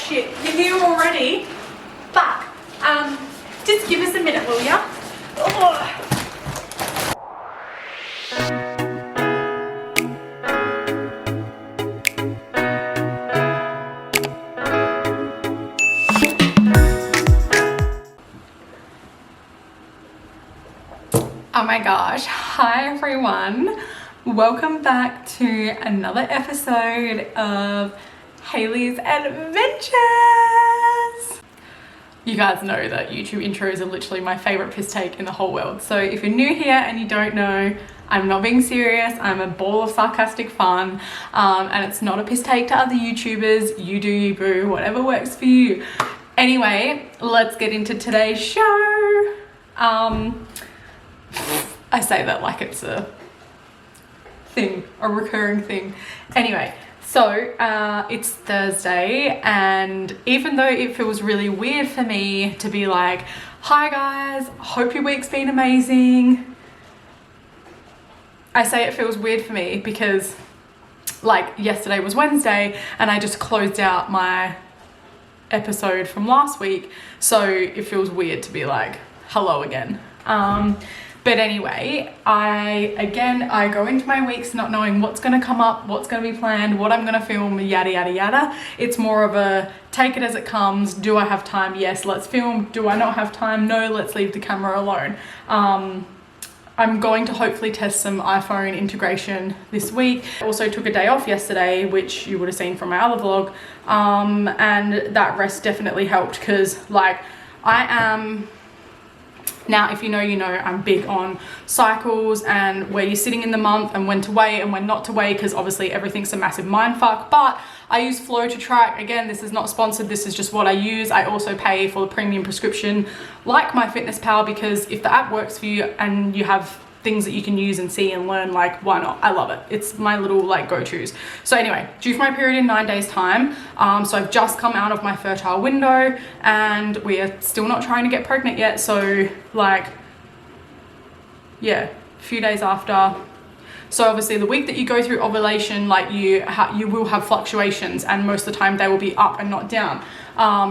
shit, you're here already? Fuck. Just give us a minute, will ya? Oh. Oh my gosh, hi everyone. Welcome back to another episode of Hayley's Adventures. You guys know that YouTube intros are literally my favorite piss take in the whole world. So if you're new here and you don't know, I'm not being serious. I'm a ball of sarcastic fun, and it's not a piss take to other YouTubers. You do you, boo, whatever works for you. Anyway, let's get into today's show. I say that like it's a thing, a recurring thing. Anyway, so it's Thursday, and even though it feels really weird for me to be like, hi guys, hope your week's been amazing. I say it feels weird for me because like yesterday was Wednesday and I just closed out my episode from last week. So it feels weird to be like, hello again. But anyway, I go into my weeks not knowing what's going to come up, what's going to be planned, what I'm going to film, yada, yada, yada. It's more of a take it as it comes. Do I have time? Yes, let's film. Do I not have time? No, let's leave the camera alone. I'm going to hopefully test some iPhone integration this week. I also took a day off yesterday, which you would have seen from my other vlog. And that rest definitely helped because like I am... Now, if you know, you know, I'm big on cycles and where you're sitting in the month and when to weigh and when not to weigh, because obviously everything's a massive mindfuck. But I use Flow to track. Again, this is not sponsored. This is just what I use. I also pay for the premium prescription like MyFitnessPal, because if the app works for you and you have things that you can use and see and learn, like, why not? I love it. It's my little like go-tos. So anyway, due for my period in 9 days time. So I've just come out of my fertile window and we are still not trying to get pregnant yet. So like, yeah, a few days after. So obviously the week that you go through ovulation, like you will have fluctuations, and most of the time they will be up and not down.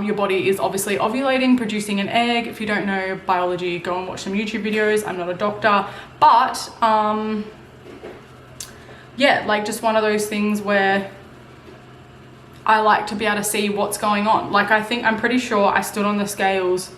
Your body is obviously ovulating, producing an egg. If you don't know biology, go and watch some YouTube videos. I'm not a doctor, but yeah, like just one of those things where I like to be able to see what's going on. Like I'm pretty sure I stood on the scales,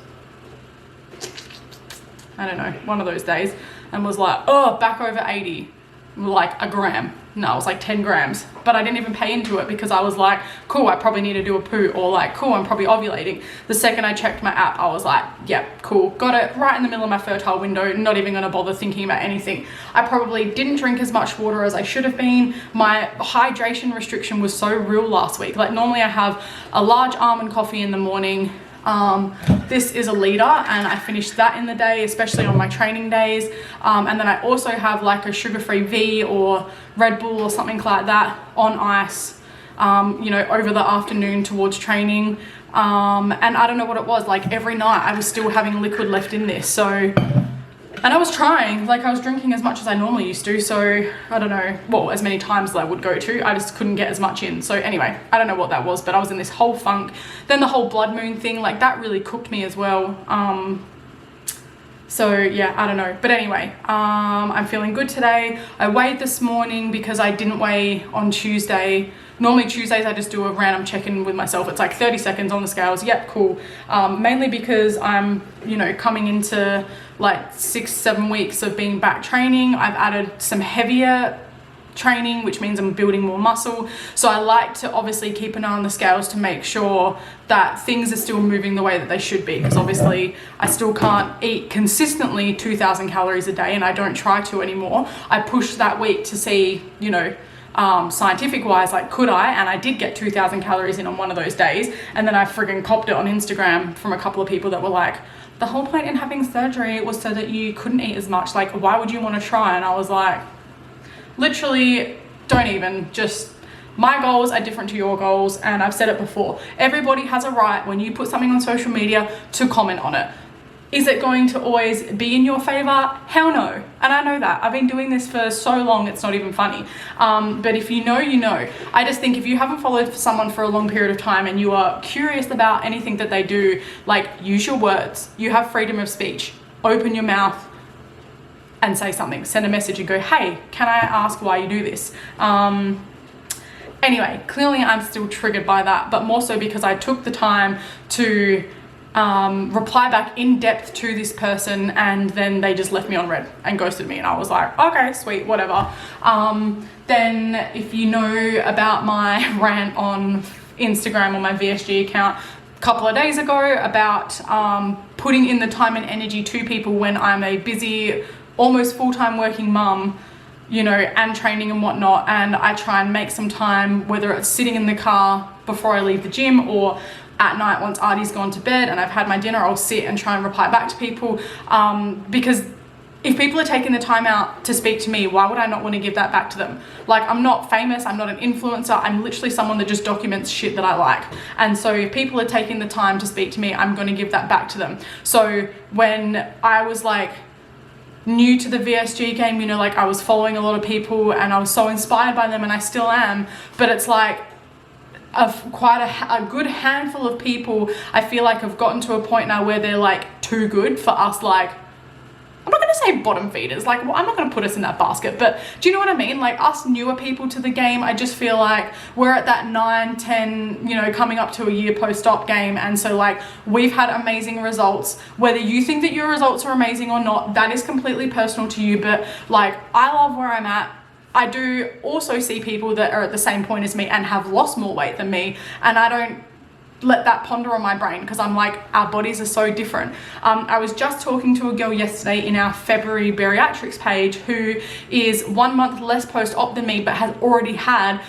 I don't know, one of those days, and was like, oh, back over 80. Like a gram. No, it was like 10 grams, but I didn't even pay into it because I was like, cool, I probably need to do a poo, or like, cool, I'm probably ovulating. The second I checked my app, I was like, yeah, cool, got it, right in the middle of my fertile window, not even gonna bother thinking about anything. I probably didn't drink as much water as I should have been. My hydration restriction was so real last week. Like normally I have a large almond coffee in the morning. This is a liter and I finished that in the day, especially on my training days. And then I also have like a sugar-free V or Red Bull or something like that on ice, you know, over the afternoon towards training. And I don't know what it was, like every night I was still having liquid left in this. So, and I was trying, like I was drinking as much as I normally used to. So I don't know, well, as many times as I would go to, I just couldn't get as much in. So anyway, I don't know what that was, but I was in this whole funk. Then the whole blood moon thing, like that really cooked me as well. So yeah, I don't know. But anyway, I'm feeling good today. I weighed this morning because I didn't weigh on Tuesday. Normally Tuesdays I just do a random check-in with myself. It's like 30 seconds on the scales. Yep, cool. Mainly because I'm, you know, coming into like 6-7 weeks of being back training. I've added some heavier training, which means I'm building more muscle. So I like to obviously keep an eye on the scales to make sure that things are still moving the way that they should be, because obviously I still can't eat consistently 2,000 calories a day, and I don't try to anymore. I pushed that week to see, you know, scientific wise, like could I, and I did get 2,000 calories in on one of those days, and then I friggin' copped it on Instagram from a couple of people that were like, the whole point in having surgery was so that you couldn't eat as much, like why would you want to try? And I was like, literally, don't even, just my goals are different to your goals. And I've said it before, everybody has a right when you put something on social media to comment on it. Is it going to always be in your favor? Hell no. And I know that. I've been doing this for so long, it's not even funny. But if you know, you know. I just think if you haven't followed someone for a long period of time and you are curious about anything that they do, like, use your words. You have freedom of speech. Open your mouth and say something. Send a message and go, hey, can I ask why you do this? Anyway, clearly I'm still triggered by that, but more so because I took the time to reply back in depth to this person, and then they just left me on red and ghosted me, and I was like, okay, sweet, whatever. Then if you know about my rant on Instagram on my VSG account a couple of days ago about putting in the time and energy to people when I'm a busy, almost full-time working mum, you know, and training and whatnot, and I try and make some time, whether it's sitting in the car before I leave the gym or at night once Artie's gone to bed and I've had my dinner, I'll sit and try and reply back to people, because if people are taking the time out to speak to me, why would I not want to give that back to them? Like, I'm not famous, I'm not an influencer, I'm literally someone that just documents shit that I like. And so if people are taking the time to speak to me, I'm going to give that back to them. So when I was like new to the VSG game, you know, like I was following a lot of people and I was so inspired by them, and I still am, but it's like quite a good handful of people I feel like have gotten to a point now where they're like too good for us, like, I'm not going to say bottom feeders, like, well, I'm not going to put us in that basket, but do you know what I mean? Like, us newer people to the game, I just feel like we're at that 9, 10, you know, coming up to a year post-op game, and so like we've had amazing results. Whether you think that your results are amazing or not, that is completely personal to you, but like, I love where I'm at. I do also see people that are at the same point as me and have lost more weight than me, and I don't let that ponder on my brain because I'm like, our bodies are so different. I was just talking to a girl yesterday in our February bariatrics page who is 1 month less post-op than me, but has already had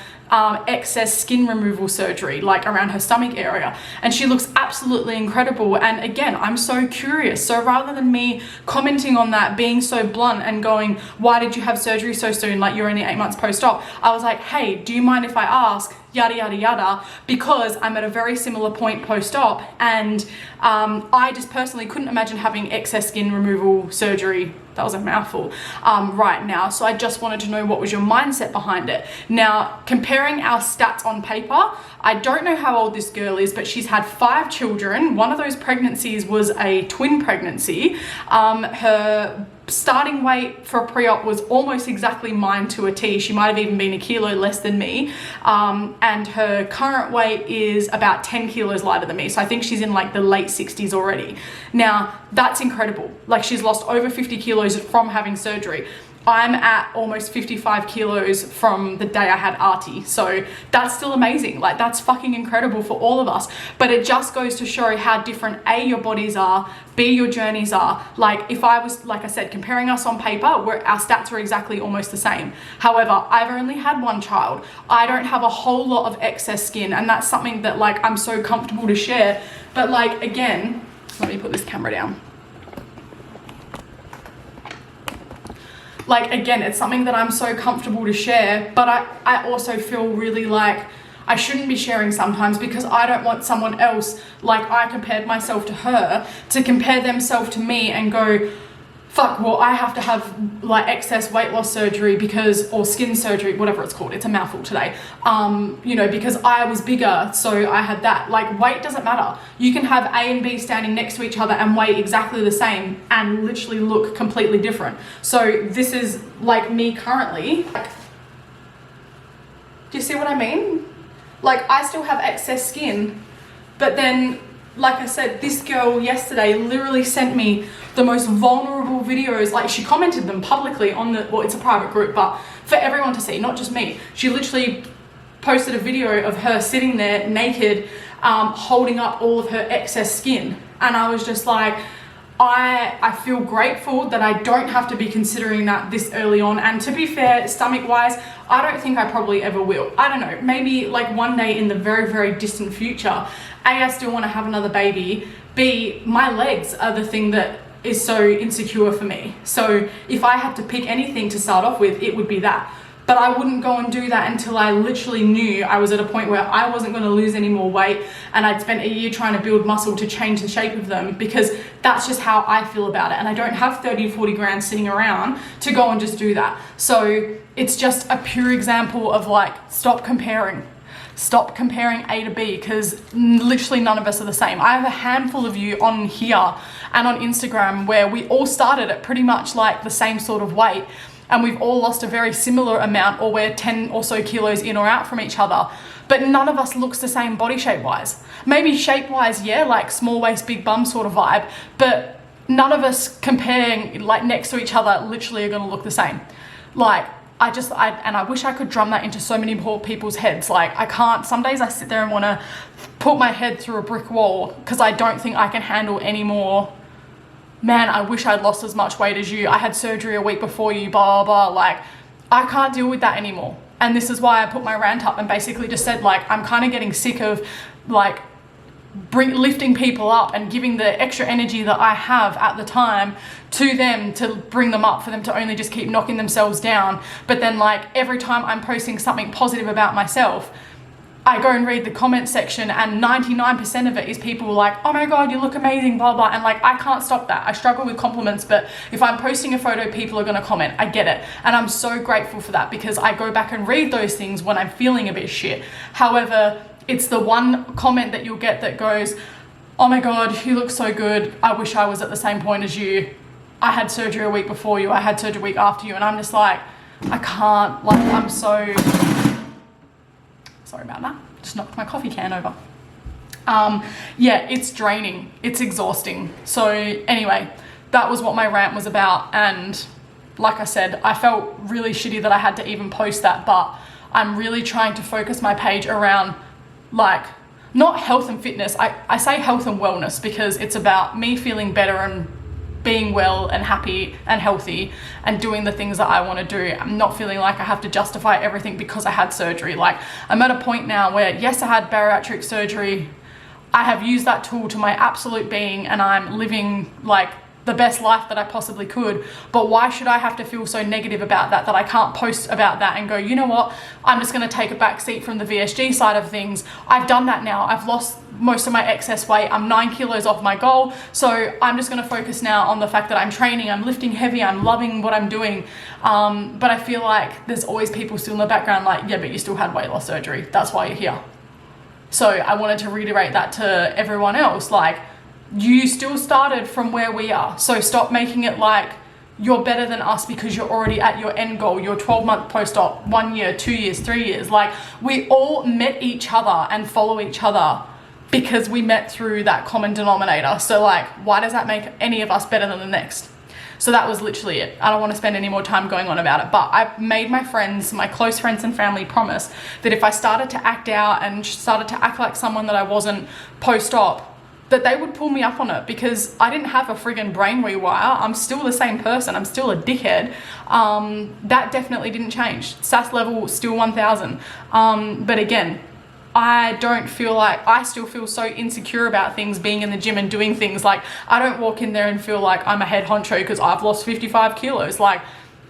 excess skin removal surgery, like around her stomach area, and she looks absolutely incredible. And again, I'm so curious, so rather than me commenting on that, being so blunt and going, why did you have surgery so soon, like you're only 8 months post-op, I was like, hey, do you mind if I ask, yada yada yada, because I'm at a very similar point post-op, and I just personally couldn't imagine having excess skin removal surgery, that was a mouthful, right now. So I just wanted to know, what was your mindset behind it? Now, comparing our stats on paper, I don't know how old this girl is, but she's had 5 children. One of those pregnancies was a twin pregnancy. Her starting weight for a pre-op was almost exactly mine to a T. She might have even been a kilo less than me. And her current weight is about 10 kilos lighter than me. So I think she's in like the late 60s already. Now, that's incredible. Like, she's lost over 50 kilos from having surgery. I'm at almost 55 kilos from the day I had Artie. So that's still amazing. Like, that's fucking incredible for all of us. But it just goes to show how different A, your bodies are, B, your journeys are. Like, if I was, like I said, comparing us on paper, our stats are exactly almost the same. However, I've only had 1 child. I don't have a whole lot of excess skin, and that's something that, like, I'm so comfortable to share. But like, again, let me put this camera down. Like, again, it's something that I'm so comfortable to share, but I also feel really like I shouldn't be sharing sometimes, because I don't want someone else, like I compared myself to her, to compare themselves to me and go, fuck, well, I have to have like excess weight loss surgery because, or skin surgery, whatever it's called, it's a mouthful today, you know, because I was bigger, so I had that. Like, weight doesn't matter. You can have A and B standing next to each other and weigh exactly the same and literally look completely different. So this is like me currently. Like, do you see what I mean? Like, I still have excess skin, but then, like I said, this girl yesterday literally sent me the most vulnerable videos. Like, she commented them publicly on the, well, it's a private group, but for everyone to see, not just me. She literally posted a video of her sitting there naked, holding up all of her excess skin. And I was just like, I feel grateful that I don't have to be considering that this early on. And to be fair, stomach wise, I don't think I probably ever will. I don't know, maybe like one day in the very, very distant future. A, I still want to have another baby. B, my legs are the thing that is so insecure for me. So if I had to pick anything to start off with, it would be that. But I wouldn't go and do that until I literally knew I was at a point where I wasn't going to lose any more weight, and I'd spent a year trying to build muscle to change the shape of them, because that's just how I feel about it. And I don't have 30 to 40 grand sitting around to go and just do that. So it's just a pure example of like, stop comparing. Stop comparing A to B, because literally none of us are the same. I have a handful of you on here and on Instagram where we all started at pretty much like the same sort of weight, and we've all lost a very similar amount, or we're 10 or so kilos in or out from each other. But none of us looks the same body shape wise. Maybe shape wise, yeah, like small waist, big bum sort of vibe, but none of us comparing like next to each other literally are gonna look the same. Like, I wish I could drum that into so many poor people's heads. Like, I can't. Some days I sit there and want to put my head through a brick wall because I don't think I can handle any more. Man, I wish I'd lost as much weight as you. I had surgery a week before you, blah, blah, blah. Like, I can't deal with that anymore. And this is why I put my rant up and basically just said, like, I'm kind of getting sick of, like, lifting people up and giving the extra energy that I have at the time to them to bring them up, for them to only just keep knocking themselves down. But then, like, every time I'm posting something positive about myself, I go and read the comment section, and 99% of it is people like, oh my God, you look amazing, blah, blah. And like, I can't stop that. I struggle with compliments, but if I'm posting a photo, people are going to comment. I get it. And I'm so grateful for that, because I go back and read those things when I'm feeling a bit shit. However, it's the one comment that you'll get that goes, oh my God, you look so good. I wish I was at the same point as you. I had surgery a week before you. I had surgery a week after you. And I'm just like, I can't, like, I'm so... Sorry about that. Just knocked my coffee can over. Yeah, it's draining. It's exhausting. So anyway, that was what my rant was about. And like I said, I felt really shitty that I had to even post that, but I'm really trying to focus my page around, like, not health and fitness. I say health and wellness because it's about me feeling better and being well and happy and healthy and doing the things that I want to do. I'm not feeling like I have to justify everything because I had surgery. Like, I'm at a point now where, yes, I had bariatric surgery. I have used that tool to my absolute being, and I'm living like the best life that I possibly could. But why should I have to feel so negative about that, that I can't post about that and go, you know what, I'm just going to take a back seat from the VSG side of things. I've done that now. I've lost most of my excess weight. I'm 9 kilos off my goal. So I'm just going to focus now on the fact that I'm training, I'm lifting heavy, I'm loving what I'm doing. But I feel like there's always people still in the background like, yeah, but you still had weight loss surgery. That's why you're here. So I wanted to reiterate that to everyone else. Like, you still started from where we are. So stop making it like you're better than us because you're already at your end goal, your 12-month post-op, 1 year, 2 years, 3 years. Like, we all met each other and follow each other because we met through that common denominator. So like, why does that make any of us better than the next? So that was literally it. I don't want to spend any more time going on about it, but I've made my friends, my close friends and family promise that if I started to act out and started to act like someone that I wasn't post-op, that they would pull me up on it, because I didn't have a friggin' brain rewire. I'm still the same person. I'm still a dickhead. That definitely didn't change. SAS level still 1000. But again, I don't feel like, I still feel so insecure about things, being in the gym and doing things. Like, I don't walk in there and feel like I'm a head honcho because I've lost 55 kilos. Like,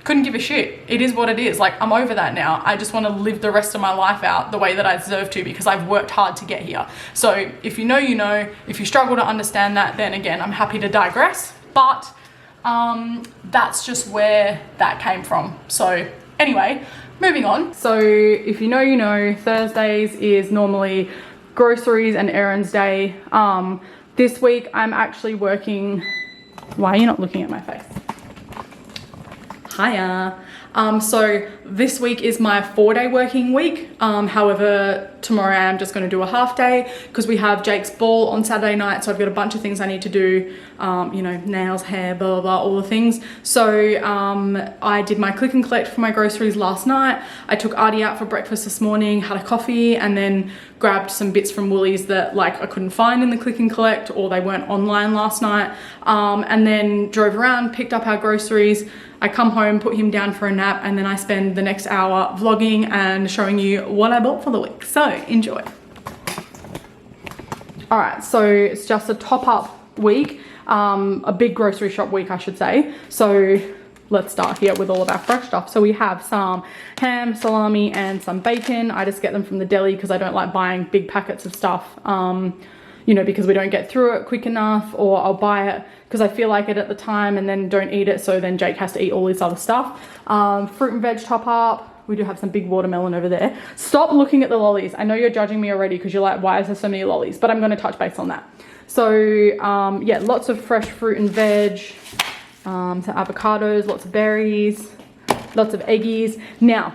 couldn't give a shit. It is what it is. Like, I'm over that now. I just want to live the rest of my life out the way that I deserve to, because I've worked hard to get here. So if you know, you know. If you struggle to understand that, then again, I'm happy to digress. But that's just where that came from. So anyway, moving on. So if you know, you know, Thursdays is normally groceries and errands day. This week I'm actually working. Why are you not looking at my face? Hiya. So this week is my 4-day working week. However, tomorrow I'm just going to do a half day because we have Jake's ball on Saturday night. So I've got a bunch of things I need to do, you know, nails, hair, blah, blah, blah, all the things. So I did my click and collect for my groceries last night. I took Artie out for breakfast this morning, had a coffee, and then grabbed some bits from Woolies that like I couldn't find in the click and collect, or they weren't online last night. And then drove around, picked up our groceries. I come home, put him down for a nap, and then I spend the next hour vlogging and showing you what I bought for the week. So enjoy. All right, so it's just a top up week, a big grocery shop week, I should say. So let's start here with all of our fresh stuff. So we have some ham, salami, and some bacon. I just get them from the deli because I don't like buying big packets of stuff, you know, because we don't get through it quick enough, or I'll buy it because I feel like it at the time and then don't eat it, so then Jake has to eat all this other stuff. Fruit and veg top up. We do have some big watermelon over there. Stop looking at the lollies. I know you're judging me already because you're like, why is there so many lollies? But I'm going to touch base on that. So yeah, lots of fresh fruit and veg, some avocados, lots of berries, lots of eggies. Now,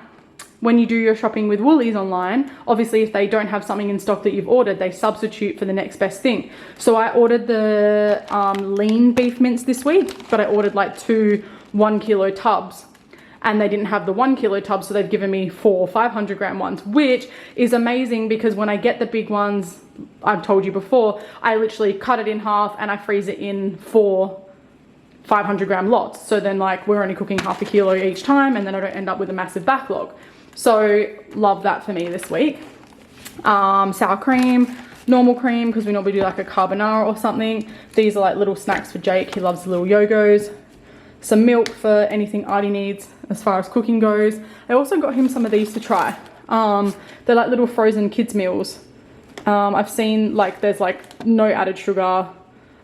when you do your shopping with Woolies online, obviously if they don't have something in stock that you've ordered, they substitute for the next best thing. So I ordered the lean beef mince this week, but I ordered like 2 1-kilo tubs. And they didn't have the 1-kilo tubs, so they've given me 4 500-gram ones, which is amazing because when I get the big ones, I've told you before, I literally cut it in half and I freeze it in 4 500-gram lots. So then like we're only cooking half a kilo each time, and then I don't end up with a massive backlog. So love that for me this week. Sour cream, normal cream, because we normally do like a carbonara or something. These are like little snacks for Jake. He loves the little yogos. Some milk for anything Artie needs as far as cooking goes. I also got him some of these to try. They're like little frozen kids meals. I've seen like there's like no added sugar,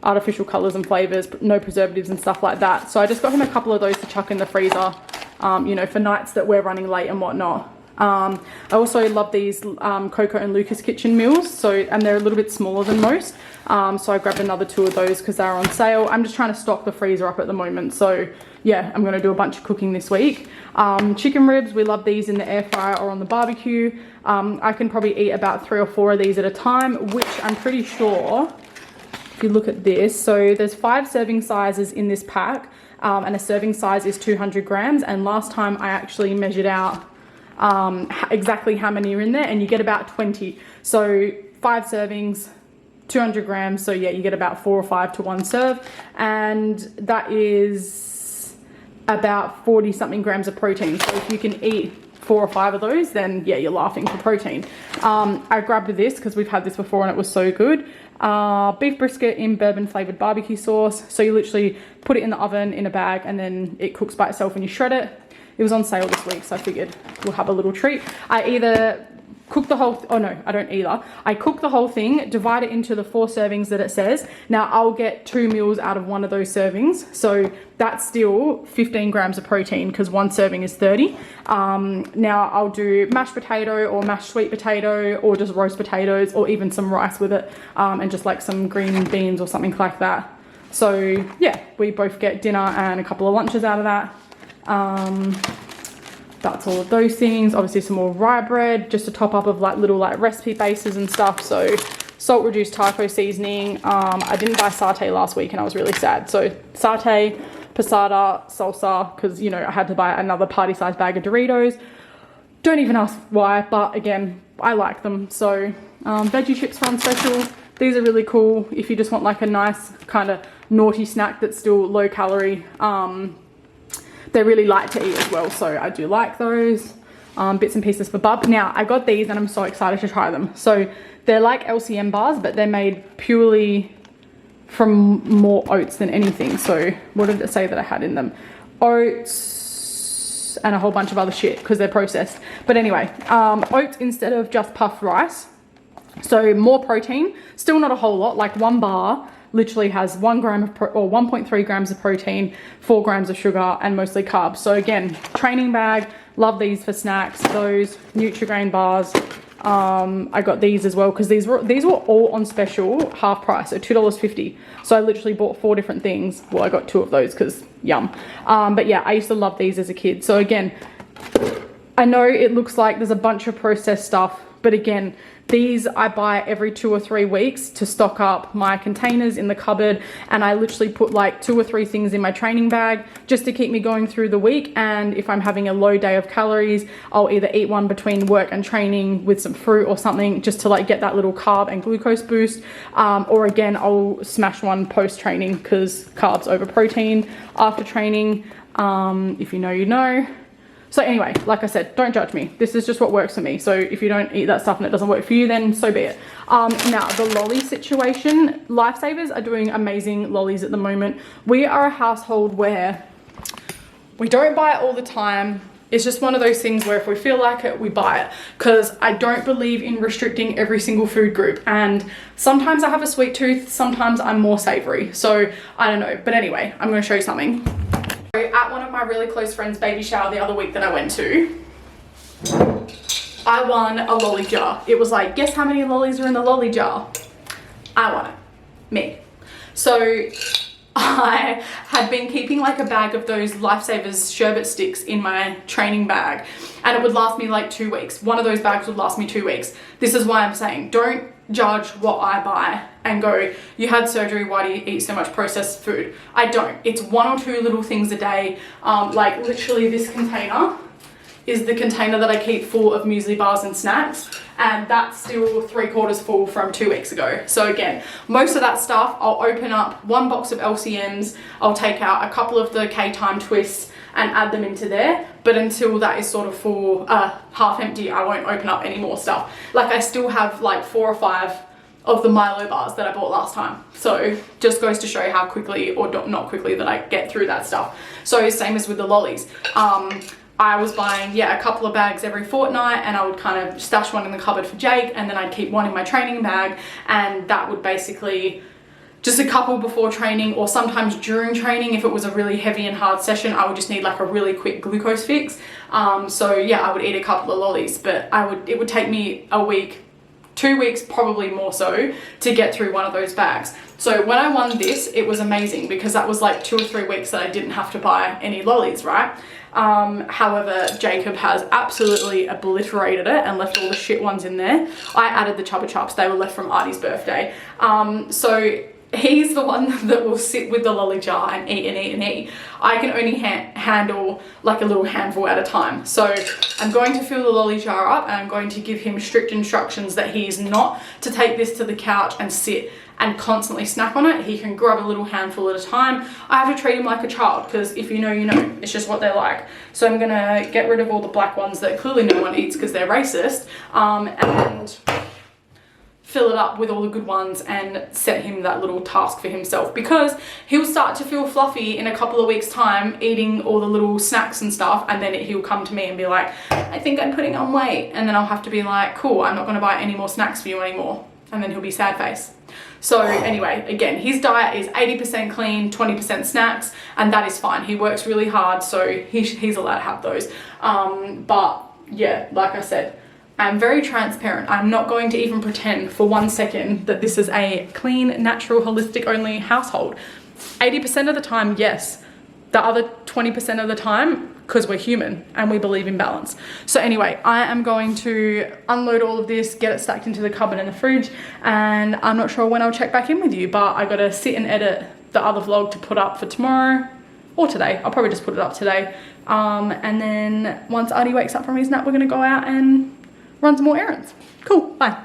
artificial colors and flavors, no preservatives and stuff like that. So I just got him a couple of those to chuck in the freezer, you know, for nights that we're running late and whatnot. I also love these Coco and Lucas Kitchen meals, and they're a little bit smaller than most, so I grabbed another 2 of those because they're on sale. I'm just trying to stock the freezer up at the moment, so yeah, I'm going to do a bunch of cooking this week. Chicken ribs, we love these in the air fryer or on the barbecue. I can probably eat about 3 or 4 of these at a time, which I'm pretty sure, if you look at this, so there's 5 serving sizes in this pack, and a serving size is 200 grams, and last time I actually measured out exactly how many are in there, and you get about 20. So 5 servings, 200 grams. So yeah, you get about 4 or 5 to 1 serve, and that is about 40 something grams of protein. So if you can eat 4 or 5 of those, then yeah, you're laughing for protein. I grabbed this because we've had this before and it was so good. Beef brisket in bourbon flavored barbecue sauce. So you literally put it in the oven in a bag and then it cooks by itself and you shred it. It was on sale this week, so I figured we'll have a little treat. I either cook the whole, oh no, I don't either. I cook the whole thing, divide it into the 4 servings that it says. Now I'll get 2 meals out of one of those servings. So that's still 15 grams of protein because 1 serving is 30. Now I'll do mashed potato or mashed sweet potato or just roast potatoes or even some rice with it, and just like some green beans or something like that. So yeah, we both get dinner and a couple of lunches out of that. That's all of those things. Obviously some more rye bread just to top up of like little like recipe bases and stuff. So salt reduced taco seasoning. I didn't buy satay last week and I was really sad. So satay, passata, salsa, because you know I had to buy another party size bag of Doritos. Don't even ask why, but again, I like them. So veggie chips are on special. These are really cool if you just want like a nice kind of naughty snack that's still low calorie. They're really light to eat as well, so I do like those. Bits and pieces for Bub. Now, I got these and I'm so excited to try them. So they're like LCM bars, but they're made purely from more oats than anything. So what did it say that I had in them? Oats and a whole bunch of other shit because they're processed. But anyway, oats instead of just puffed rice. So more protein, still not a whole lot, like 1 bar literally has 1 gram of or 1.3 grams of protein, 4 grams of sugar, and mostly carbs. So again, training bag, love these for snacks. Those Nutri-Grain bars, I got these as well because these were all on special, half price, so $2.50. So I literally bought 4 different things. Well, I got 2 of those because yum. But yeah, I used to love these as a kid. So again, I know it looks like there's a bunch of processed stuff, but again, these I buy every 2 or 3 weeks to stock up my containers in the cupboard, and I literally put like 2 or 3 things in my training bag just to keep me going through the week. And if I'm having a low day of calories, I'll either eat one between work and training with some fruit or something just to like get that little carb and glucose boost, or again I'll smash one post training because carbs over protein after training. If you know, you know. So anyway, like I said, don't judge me. This is just what works for me. So if you don't eat that stuff and it doesn't work for you, then so be it. Now, the lolly situation, Lifesavers are doing amazing lollies at the moment. We are a household where We don't buy it all the time. It's just one of those things where if we feel like it, we buy it, because I don't believe in restricting every single food group. And sometimes I have a sweet tooth, sometimes I'm more savory. So I don't know. But anyway, I'm going to show you something. So at one of my really close friends' baby shower the other week that I went to, I won a lolly jar. It was like, guess how many lollies are in the lolly jar? I won it. Me. So I had been keeping like a bag of those Lifesavers sherbet sticks in my training bag, and it would last me like 2 weeks. One of those bags would last me 2 weeks. This is why I'm saying, don't judge what I buy and go, you had surgery, why do you eat so much processed food? I don't. It's 1 or 2 little things a day. Like literally this container is the container that I keep full of muesli bars and snacks, and that's still 3/4 full from 2 weeks ago. So again, most of that stuff, I'll open up 1 box of LCMs, I'll take out a couple of the K-Time twists and add them into there, but until that is sort of full, half empty, I won't open up any more stuff. Like I still have like 4 or 5 of the Milo bars that I bought last time. So just goes to show you how quickly or not quickly that I get through that stuff. So same as with the lollies. I was buying, a couple of bags every fortnight, and I would kind of stash one in the cupboard for Jake, and then I'd keep one in my training bag, and that would basically just a couple before training, or sometimes during training. If it was a really heavy and hard session, I would just need like a really quick glucose fix. So yeah, I would eat a couple of lollies, but it would take me a week, 2 weeks, probably more so, to get through one of those bags. So when I won this, it was amazing because that was like 2 or 3 weeks that I didn't have to buy any lollies, right? However, Jacob has absolutely obliterated it and left all the shit ones in there. I added the Chubba Chups. They were left from Artie's birthday. So he's the one that will sit with the lolly jar and eat and eat and eat. I can only handle like a little handful at a time. So I'm going to fill the lolly jar up, and I'm going to give him strict instructions that he's not to take this to the couch and sit and constantly snack on it. He can grab a little handful at a time. I have to treat him like a child, because if you know, you know. It's just what they're like. So I'm gonna get rid of all the black ones that clearly no one eats because they're racist, and fill it up with all the good ones and set him that little task for himself, because he'll start to feel fluffy in a couple of weeks time eating all the little snacks and stuff, and then he'll come to me and be like, I think I'm putting on weight, and then I'll have to be like, cool, I'm not going to buy any more snacks for you anymore, and then he'll be sad face. So anyway, again, his diet is 80% clean, 20% snacks, and that is fine. He works really hard, so he's allowed to have those. But yeah, like I said, I'm very transparent. I'm not going to even pretend for 1 second that this is a clean, natural, holistic only household. 80% of the time, yes. The other 20% of the time, because we're human and we believe in balance. So anyway, I am going to unload all of this, get it stacked into the cupboard in the fridge, and I'm not sure when I'll check back in with you, but I gotta sit and edit the other vlog to put up for tomorrow or today. I'll probably just put it up today. And then once Artie wakes up from his nap, we're gonna go out and run some more errands. Cool, bye.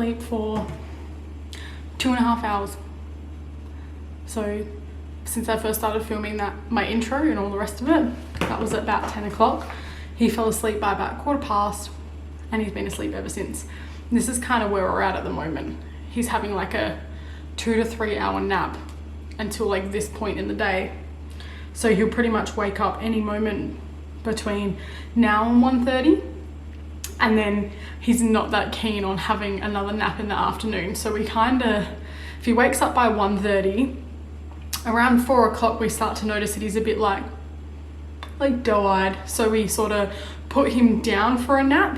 asleep for 2.5 hours. So since I first started filming my intro and all the rest of it, that was at about 10 o'clock. He fell asleep by about 1:15 and he's been asleep ever since. And this is kind of where we're at the moment. He's having like a 2 to 3 hour nap until like this point in the day. So he'll pretty much wake up any moment between now and 1:30. And then he's not that keen on having another nap in the afternoon. So we if he wakes up by 1:30, around 4 o'clock we start to notice that he's a bit like doe-eyed. So we sort of put him down for a nap,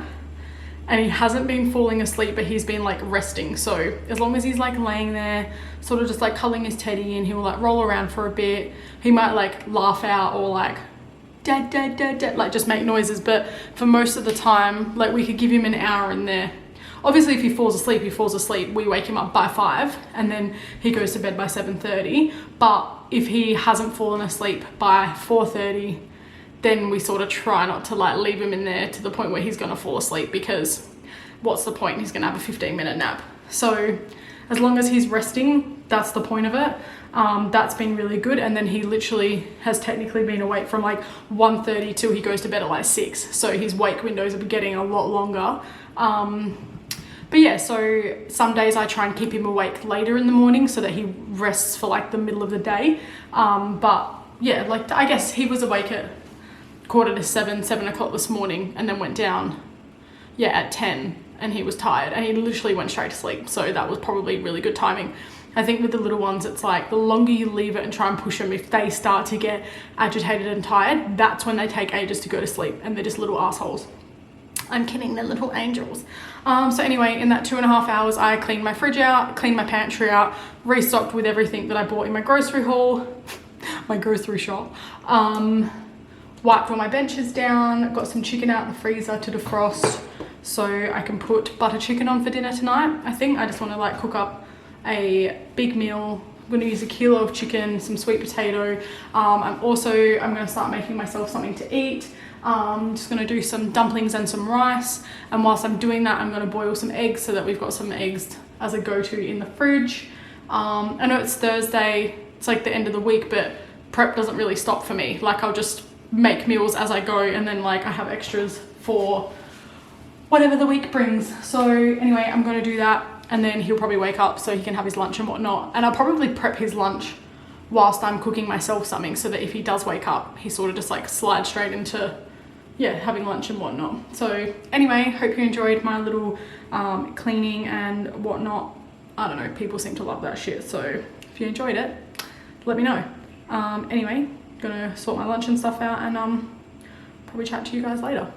and he hasn't been falling asleep, but he's been like resting. So as long as he's like laying there, sort of just like cuddling his teddy, and he'll like roll around for a bit. He might like laugh out or like dad, dad, dad, dad, like just make noises. But for most of the time, like we could give him an hour in there. Obviously if he falls asleep, he falls asleep. We wake him up by 5 and then he goes to bed by 7:30. But if he hasn't fallen asleep by 4:30, then we sort of try not to like leave him in there to the point where he's gonna fall asleep, because what's the point? He's gonna have a 15-minute nap. So as long as he's resting, that's the point of it. That's been really good. And then he literally has technically been awake from like 1:30 till he goes to bed at like 6. So his wake windows are getting a lot longer. But yeah, so some days I try and keep him awake later in the morning so that he rests for like the middle of the day. But yeah, like I guess he was awake at 6:45, 7 o'clock this morning, and then went down, at 10, and he was tired and he literally went straight to sleep. So that was probably really good timing. I think with the little ones, it's like the longer you leave it and try and push them, if they start to get agitated and tired, that's when they take ages to go to sleep, and they're just little assholes. I'm kidding, they're little angels. So anyway, in that 2.5 hours, I cleaned my fridge out, cleaned my pantry out, restocked with everything that I bought in my grocery haul, my grocery shop, wiped all my benches down, got some chicken out in the freezer to defrost so I can put butter chicken on for dinner tonight. I think I just want to like cook up a big meal. I'm going to use 1 kilo of chicken, some sweet potato. I'm going to start making myself something to eat. I'm just going to do some dumplings and some rice, and whilst I'm doing that, I'm going to boil some eggs so that we've got some eggs as a go-to in the fridge. I know it's Thursday, it's like the end of the week, but prep doesn't really stop for me. Like I'll just make meals as I go, and then like I have extras for whatever the week brings. So anyway, I'm going to do that, and then he'll probably wake up so he can have his lunch and whatnot, and I'll probably prep his lunch whilst I'm cooking myself something, so that if he does wake up, he sort of just like slides straight into having lunch and whatnot. So anyway, hope you enjoyed my little cleaning and whatnot. I don't know, people seem to love that shit, so if you enjoyed it, let me know. Anyway, gonna sort my lunch and stuff out, and probably chat to you guys later.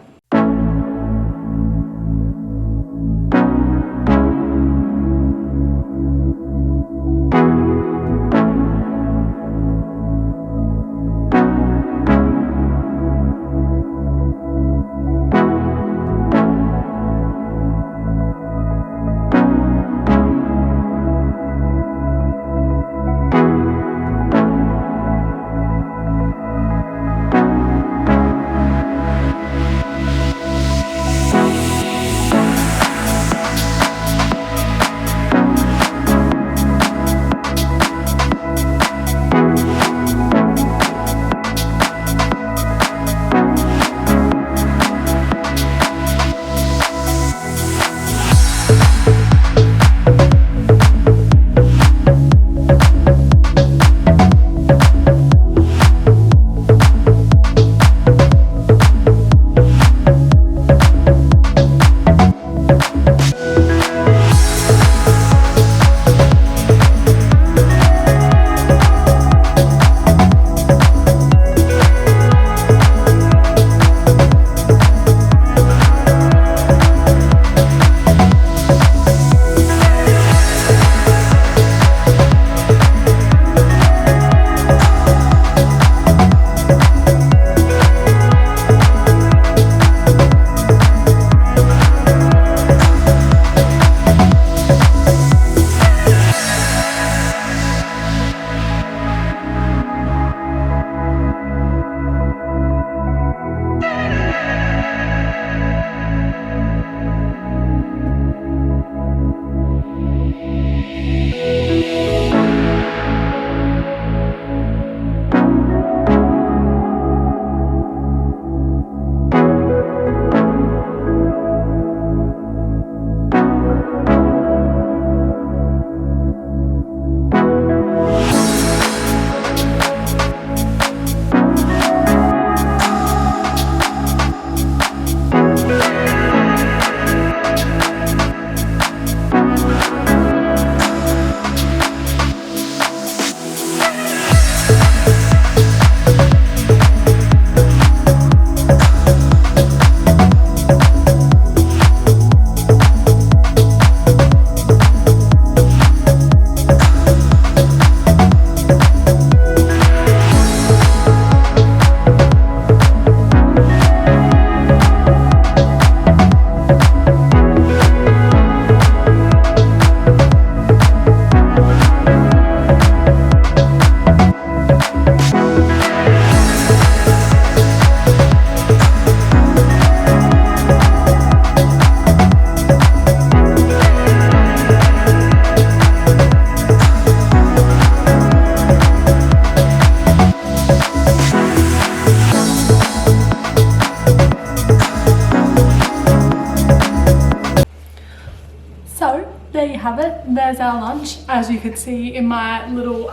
there's our lunch. As you could see in my little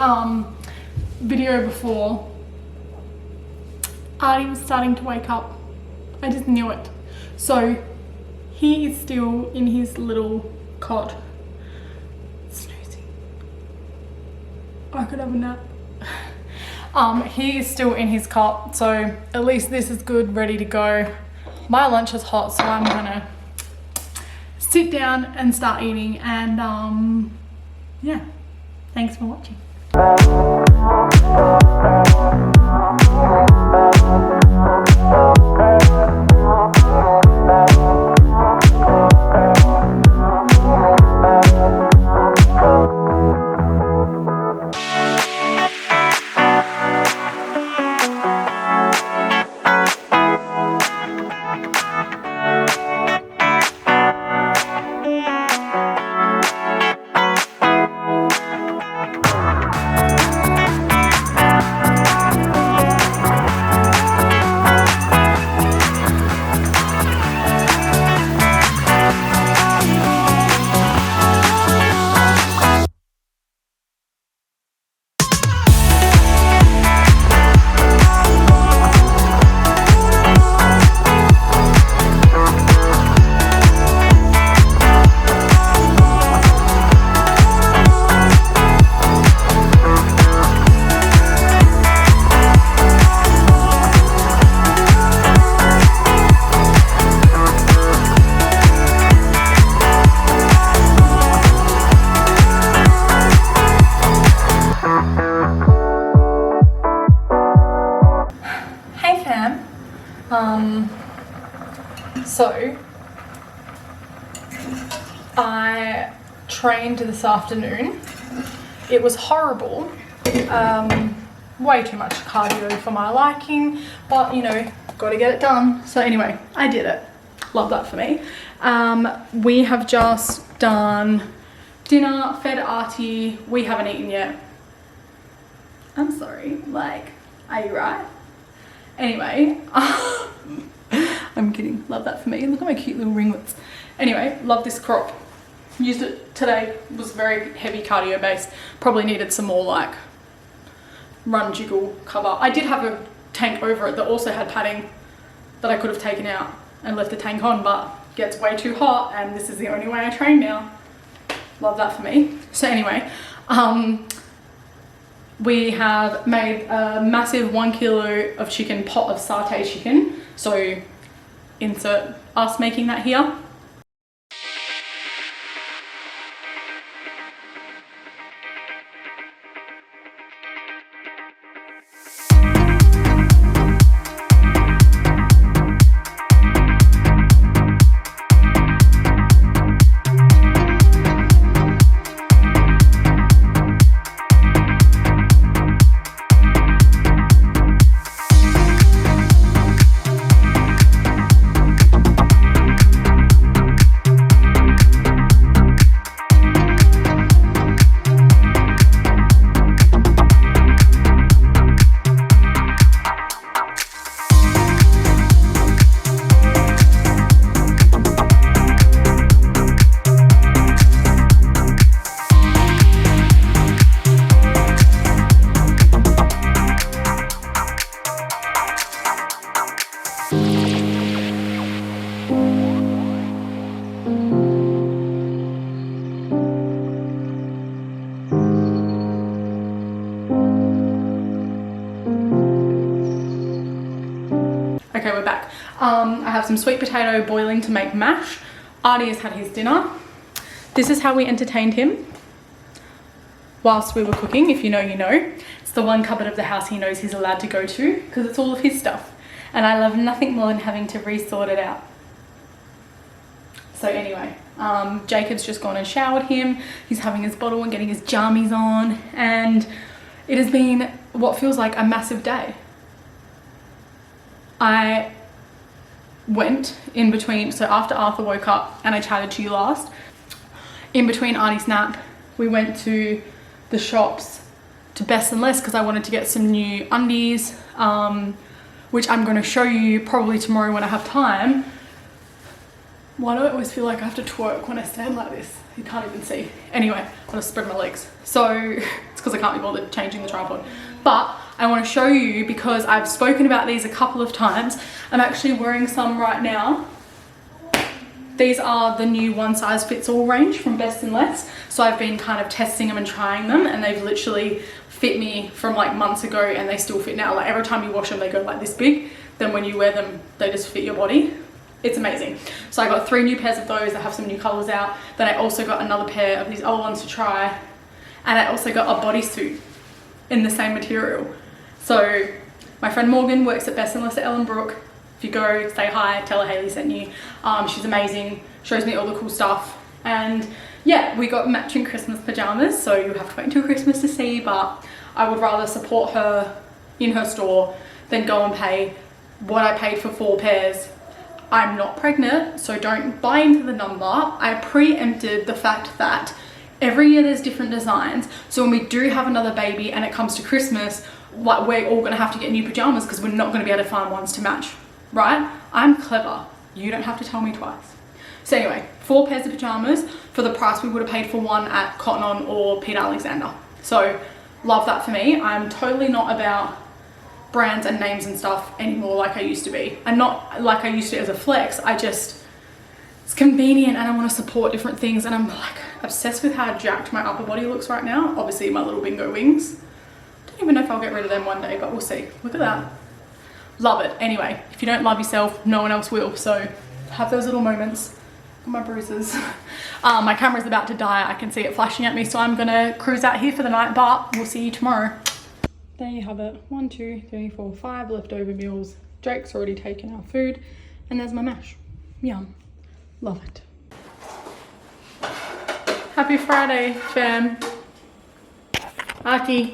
video before, Artie was starting to wake up. I just knew it. So he is still in his little cot, snoozing. I could have a nap. He is still in his cot, so at least this is good, ready to go. My lunch is hot, so I'm gonna sit down and start eating, and yeah, thanks for watching. So I trained this afternoon. It was horrible. Way too much cardio for my liking, but you know, gotta get it done. So anyway, I did it. Love that for me. We have just done dinner, fed Artie. We haven't eaten yet. I'm sorry, like, are you right? Anyway, I'm kidding. Love that for me. Look at my cute little ringlets. Anyway, love this crop. Used it today. Was very heavy cardio based. Probably needed some more like run jiggle cover. I did have a tank over it that also had padding that I could have taken out and left the tank on, but it gets way too hot and this is the only way I train now. Love that for me. So anyway, we have made a massive 1 kilo of chicken pot of satay chicken. So insert us making that here. Okay, we're back. I have some sweet potato boiling to make mash. Artie has had his dinner. This is how we entertained him whilst we were cooking. If you know, you know. It's the one cupboard of the house he knows he's allowed to go to because it's all of his stuff. And I love nothing more than having to re-sort it out. So anyway, Jacob's just gone and showered him. He's having his bottle and getting his jammies on. And it has been what feels like a massive day. I went in between, so after Arthur woke up and I chatted to you last, in between Artie's nap, we went to the shops to Best and Less because I wanted to get some new undies, which I'm going to show you probably tomorrow when I have time. Why do I always feel like I have to twerk when I stand like this? You can't even see. Anyway, I'm gonna spread my legs. So it's because I can't be bothered changing the tripod. But I want to show you because I've spoken about these a couple of times. I'm actually wearing some right now. These are the new one size fits all range from Best and Less. So I've been kind of testing them and trying them, and they've literally fit me from like months ago, and they still fit now. Like every time you wash them, they go like this big. Then when you wear them, they just fit your body. It's amazing. So I got 3 new pairs of those that have some new colors out. Then I also got another pair of these old ones to try. And I also got a bodysuit in the same material. So my friend Morgan works at Best and Less at Ellenbrook. If you go, say hi, tell her Hayley sent you. She's amazing, shows me all the cool stuff. And yeah, we got matching Christmas pajamas, so you'll have to wait until Christmas to see, but I would rather support her in her store than go and pay what I paid for 4 pairs. I'm not pregnant, so don't buy into the number. I preempted the fact that every year there's different designs, so when we do have another baby and it comes to Christmas, like we're all gonna have to get new pajamas because we're not gonna be able to find ones to match, right? I'm clever. You don't have to tell me twice. So anyway, 4 pairs of pajamas for the price we would have paid for one at Cotton On or Peter Alexander. So love that for me. I'm totally not about brands and names and stuff anymore like I used to be, and not like I used to as a flex. It's convenient and I want to support different things, and I'm like obsessed with how jacked my upper body looks right now. Obviously my little bingo wings, don't even know if I'll get rid of them one day, but we'll see. Look at that. Love it. Anyway, if you don't love yourself, no one else will, so have those little moments. My bruises. My camera's about to die. I can see it flashing at me, so I'm gonna cruise out here for the night, but we'll see you tomorrow. There you have it. 1, 2, 3, 4, 5 leftover meals. Drake's already taken our food, and there's my mash. Yum. Love it. Happy Friday, fam. Aki.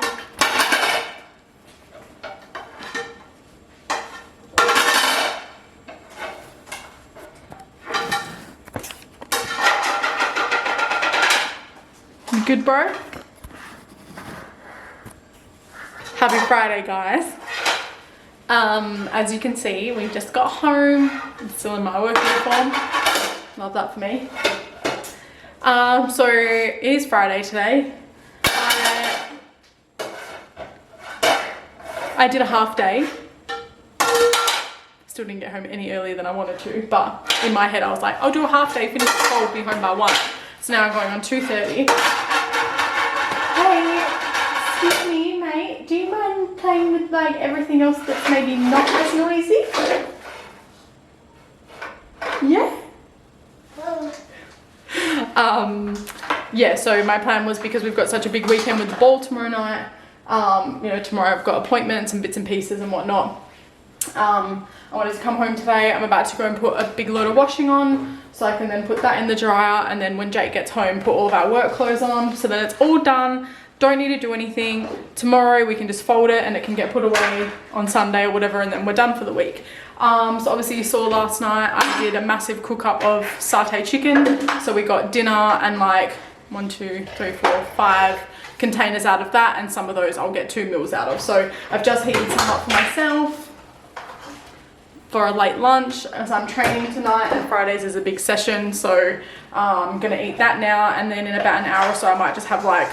You good, bro? Happy Friday, guys. As you can see, we've just got home. I'm still in my work uniform. Love that for me. So it is Friday today. I did a half day. Still didn't get home any earlier than I wanted to, but in my head I was like, I'll do a half day, finish the school, be home by 1. So now I'm going on 2:30. Hey, excuse me, mate. Do you mind playing with like everything else that's maybe not as noisy? Yeah? Yeah, so my plan was, because we've got such a big weekend with the ball tomorrow night, you know, tomorrow I've got appointments and bits and pieces and whatnot. I wanted to come home today. I'm about to go and put a big load of washing on so I can then put that in the dryer, and then when Jake gets home, put all of our work clothes on, so then it's all done. Don't need to do anything. Tomorrow we can just fold it and it can get put away on Sunday or whatever, and then we're done for the week. So obviously you saw last night I did a massive cook up of satay chicken. So we got dinner and like 1, 2, 3, 4, 5 containers out of that, and some of those I'll get 2 meals out of. So I've just heated some up for myself for a late lunch, as I'm training tonight, and Fridays is a big session, so I'm gonna eat that now, and then in about an hour or so I might just have like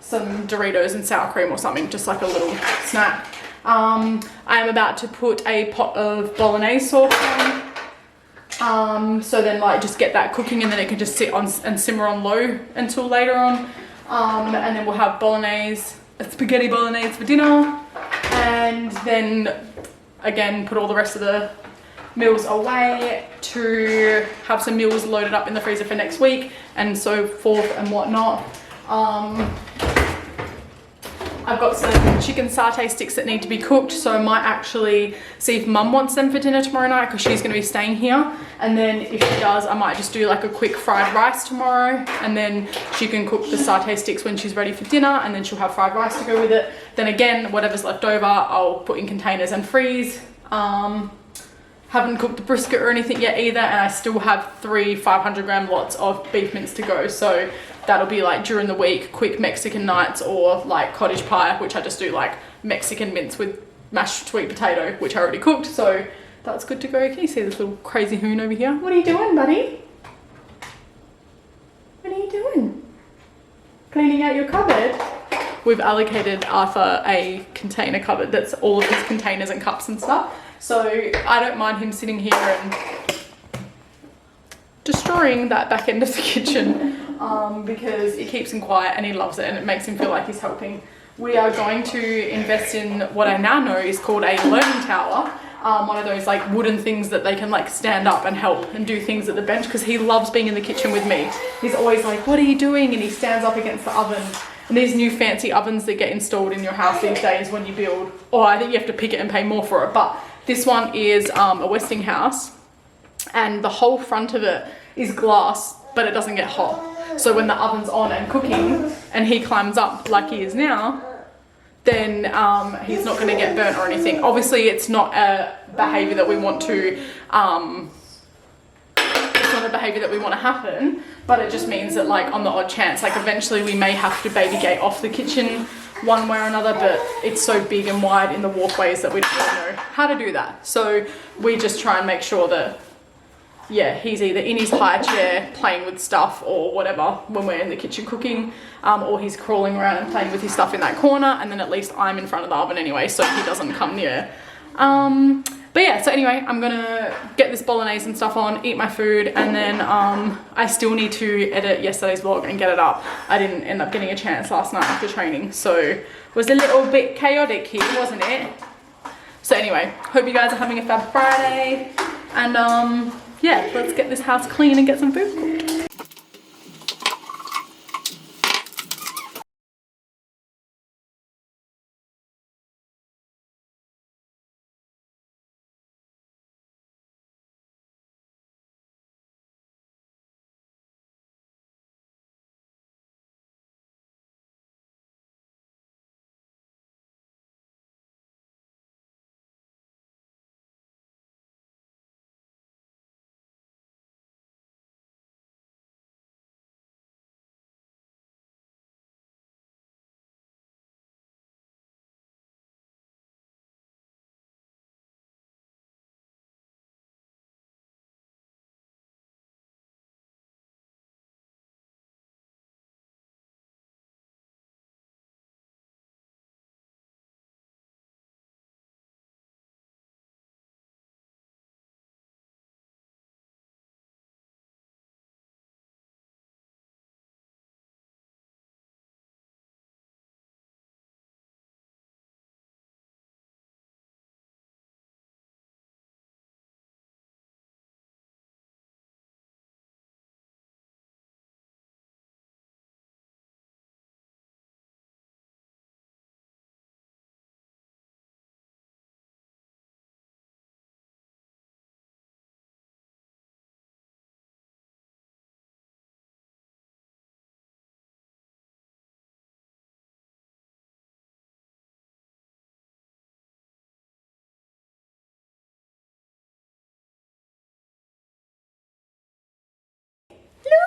some Doritos and sour cream or something, just like a little snack. I am about to put a pot of bolognese sauce on, so then like just get that cooking, and then it can just sit on and simmer on low until later on, and then we'll have spaghetti bolognese for dinner, and then again put all the rest of the meals away to have some meals loaded up in the freezer for next week, and so forth and whatnot. I've got some chicken satay sticks that need to be cooked, so I might actually see if Mum wants them for dinner tomorrow night, because she's going to be staying here, and then if she does, I might just do like a quick fried rice tomorrow, and then she can cook the satay sticks when she's ready for dinner, and then she'll have fried rice to go with it. Then again, whatever's left over I'll put in containers and freeze. Haven't cooked the brisket or anything yet either, and I still have 3 500-gram lots of beef mince to go, so that'll be like during the week, quick Mexican nights, or like cottage pie, which I just do like Mexican mince with mashed sweet potato, which I already cooked, so that's good to go. Can you see this little crazy hoon over here? What are you doing, buddy? cleaning out your cupboard. We've allocated Arthur a container cupboard that's all of his containers and cups and stuff. So I don't mind him sitting here and destroying that back end of the kitchen because it keeps him quiet and he loves it and it makes him feel like he's helping. We are going to invest in what I now know is called a learning tower. One of those like wooden things that they can like stand up and help and do things at the bench, because he loves being in the kitchen with me. He's always like, what are you doing? And he stands up against the oven. And these new fancy ovens that get installed in your house these days when you build, or I think you have to pick it and pay more for it. But this one is a Westinghouse, and the whole front of it is glass, but it doesn't get hot. So when the oven's on and cooking and he climbs up like he is now, then he's not going to get burnt or anything. Obviously, it's not a behavior that we want to happen, but it just means that like on the odd chance, like eventually we may have to baby gate off the kitchen one way or another, but it's so big and wide in the walkways that we don't really know how to do that. So we just try and make sure that, yeah, he's either in his high chair playing with stuff or whatever when we're in the kitchen cooking, or he's crawling around and playing with his stuff in that corner, and then at least I'm in front of the oven anyway, so he doesn't come near. But yeah, so anyway, I'm gonna get this bolognese and stuff on, eat my food, and then I still need to edit yesterday's vlog and get it up. I didn't end up getting a chance last night after training, so it was a little bit chaotic here, wasn't it? So anyway, hope you guys are having a fab Friday, and yeah, let's get this house clean and get some food cooked.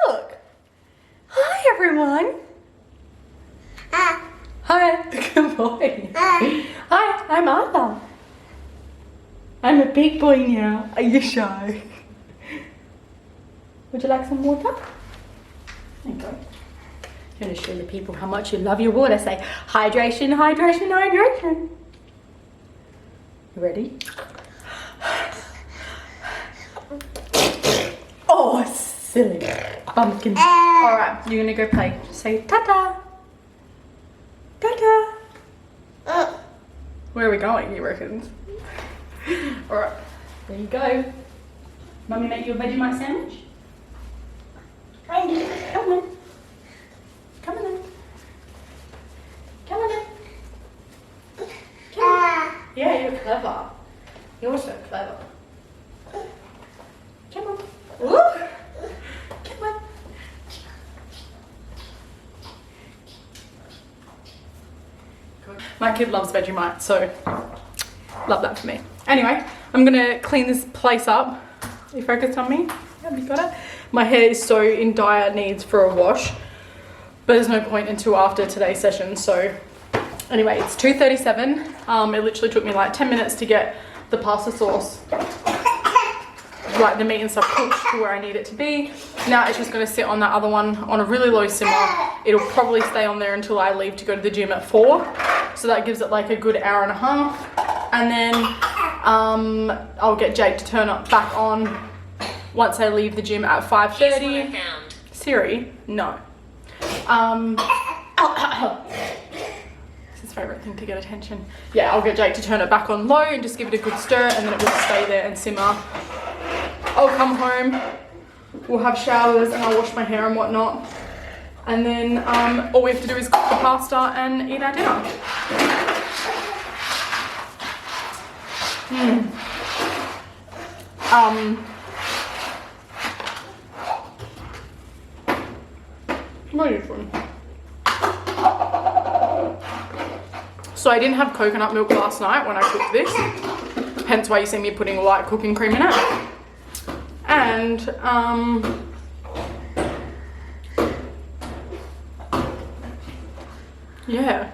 Look! Hi everyone! Hi! Good boy! Hi, I'm Arthur. I'm a big boy now. Are you shy? Would you like some water? There you go. You're going to show the people how much you love your water. Say, hydration, hydration, hydration. You ready? Oh, silly bumpkin. Alright, you're gonna go play. Say ta-ta. Ta-ta. Where are we going, you reckon? Alright, there you go. Mummy make you a Vegemite sandwich? Come on. Come on in. Come on in. Come on. Yeah, you're clever. You're so clever. Come on. Woo. Come on. My kid loves Vegemite, so love that for me. Anyway, I'm gonna clean this place up. Are you focused on me? Have you got it? My hair is so in dire needs for a wash, but there's no point until after today's session. So anyway, it's 2:37. It literally took me like 10 minutes to get the pasta sauce, like the meat and stuff, cooked to where I need it to be. Now it's just gonna sit on that other one on a really low simmer It'll probably stay on there until I leave to go to the gym at 4. So that gives it like a good hour and a half. And then I'll get Jake to turn it back on once I leave the gym at 5:30. Siri? No. It's his favourite thing to get attention. Yeah, I'll get Jake to turn it back on low and just give it a good stir, and then it will stay there and simmer. I'll come home, we'll have showers, and I'll wash my hair and whatnot. And then all we have to do is cook the pasta and eat our dinner. What are you doing? So I didn't have coconut milk last night when I cooked this, hence why you see me putting light cooking cream in it. And yeah,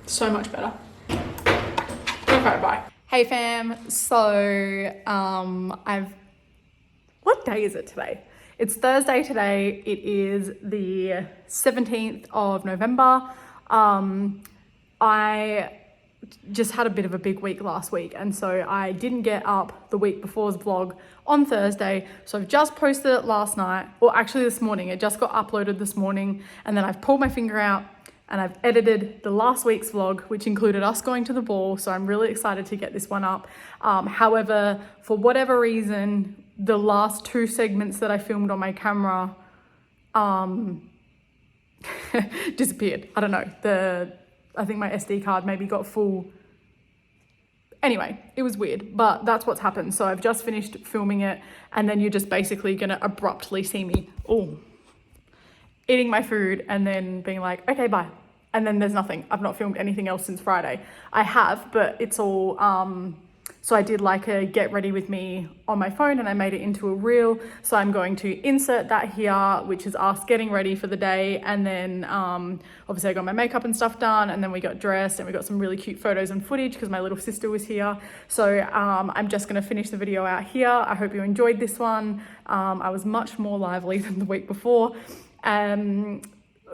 so much better. Okay, bye. Hey fam, so what day is it today? It's Thursday today. It is the 17th of November. I just had a bit of a big week last week, and so I didn't get up the week before's vlog on Thursday. So I've just posted it last night, or actually this morning. It just got uploaded this morning, and then I've pulled my finger out and I've edited the last week's vlog, which included us going to the ball. So I'm really excited to get this one up. However, for whatever reason, the last 2 segments that I filmed on my camera disappeared. I don't know. I think my SD card maybe got full. Anyway, it was weird, but that's what's happened. So I've just finished filming it, and then you're just basically gonna abruptly see me eating my food and then being like, okay, bye. And then there's nothing. I've not filmed anything else since Friday. I have, but it's all, so I did like a get ready with me on my phone, and I made it into a reel. So I'm going to insert that here, which is us getting ready for the day. And then obviously I got my makeup and stuff done, and then we got dressed, and we got some really cute photos and footage because my little sister was here. So I'm just gonna finish the video out here. I hope you enjoyed this one. I was much more lively than the week before.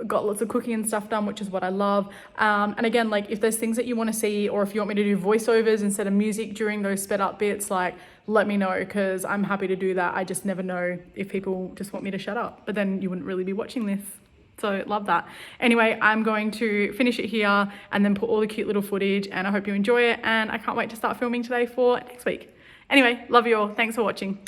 Got lots of cooking and stuff done, which is what I love. And again, like if there's things that you want to see, or if you want me to do voiceovers instead of music during those sped up bits, like let me know, because I'm happy to do that. I just never know if people just want me to shut up, but then you wouldn't really be watching this. So love that. Anyway, I'm going to finish it here and then put all the cute little footage, and I hope you enjoy it, and I can't wait to start filming today for next week. Anyway, love you all. Thanks for watching.